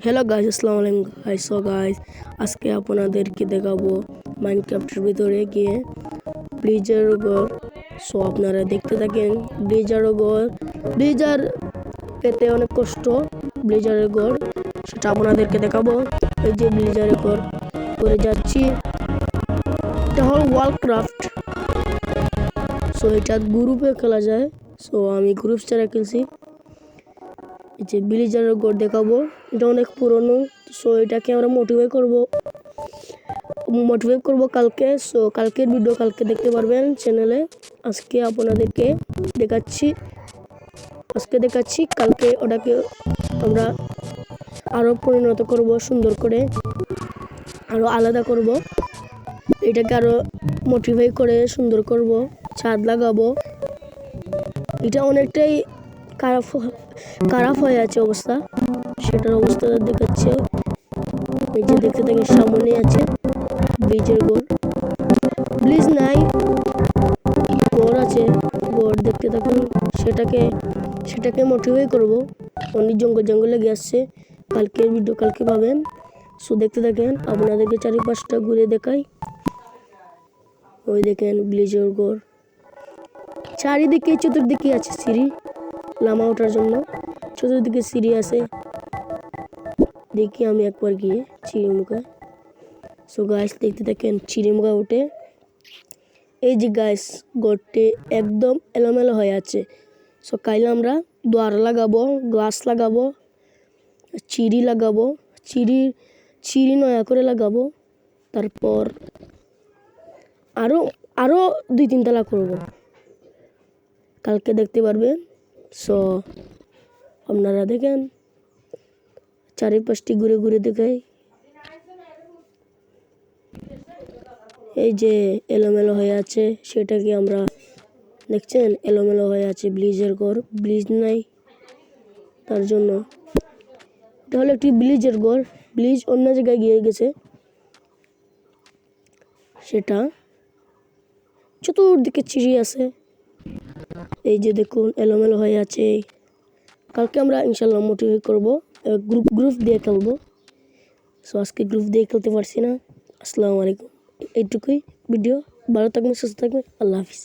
Hello guys, আসসালামু আলাইকুম guys. So guys, আজকে আপনাদেরকে দেখাবো মাইনক্রাফটের ভিতরে গিয়ে ব্লিজার ঘর। সো আপনারা দেখতে থাকেন। ব্লিজার পেতে অনেক কষ্ট। ব্লিজারের ঘর সেটা আপনাদেরকে দেখাবো। এই যে ব্লিজারের ঘর করে যাচ্ছি, এটা হল ওয়ার্ল্ডক্রাফট। সো এটা গ্রুপে খেলা যায়। সো আমি গ্রুপ ছাড়া খেলছি। এই যে ব্লিজারের ঘর দেখাবো, এটা অনেক পুরনো। সো এটাকে আমরা মোটিভেট করব কালকে। সো কালকের ভিডিও কালকে দেখতে পারবেন চ্যানেলে। আজকে আপনাদেরকে দেখাচ্ছি কালকে ওটাকে আমরা আরো পরিণত করব, সুন্দর করে আরো আলাদা করব। এটাকে আরো মোটিভেট করে সুন্দর করব, ছাদ লাগাবো। এটা অনেকটাই খারাপ হয়ে আছে অবস্থা, সেটার অবস্থা দেখাচ্ছে। এই যে দেখতে থাকেন, সামনে আছে ব্রিজের ঘর। ব্রিজ নাই, ঘর আছে। ঘর দেখতে থাকুন, সেটাকে মোটিভেট করব। অনেক জঙ্গলে গিয়ে আসছে। কালকের ভিডিও কালকে পাবেন। সো দেখতে থাকেন, আপনাদেরকে চারিপাশটা ঘুরে দেখাই। ওই দেখেন ব্রিজের ঘর, চারিদিকে চতুর্দিকে আছে সিঁড়ি লামা ওঠার জন্য। চতুর্দিকে সিঁড়ি আছে। দেখি আমি একবার গিয়ে চিড়িমুখা। সো গাইস দেখতে থাকেন, চিড়িমুখা উঠে এই যে গাইস ঘরটি একদম এলোমেলো হয়ে আছে। সো কাইলে আমরা দ্বার লাগাবো, গ্লাস লাগাবো, চিড়ি লাগাবো, চিড়ি নয়া করে লাগাবো। তারপর আরো 2-3 তলা করবো, কালকে দেখতে পারবেন। সো আপনারা দেখেন, চারিপাশটি ঘুরে ঘুরে দেখাই। এই যে এলোমেলো হয়ে আছে, সেটাকে আমরা দেখছেন এলোমেলো হয়ে আছে। ব্লিজের ঘর, ব্লিজ নাই তার জন্য। এটা হলো একটি ব্লিজের ঘর। ব্লিজ অন্য জায়গায় গিয়ে গেছে, সেটা চতুর্দিকে চিড়ি আছে। এই যে দেখুন এলোমেলো হয়ে আছে। কালকে আমরা ইনশাল্লাহ মোটিভেট করবো, গ্রুপ দিয়ে খেলবো। সো আজকে গ্রুপ দিয়ে খেলতে পারছি না। আসসালামু আলাইকুম। এইটুকুই ভিডিও। ভালো থাকবেন, সুস্থ থাকবেন। আল্লাহ হাফিজ।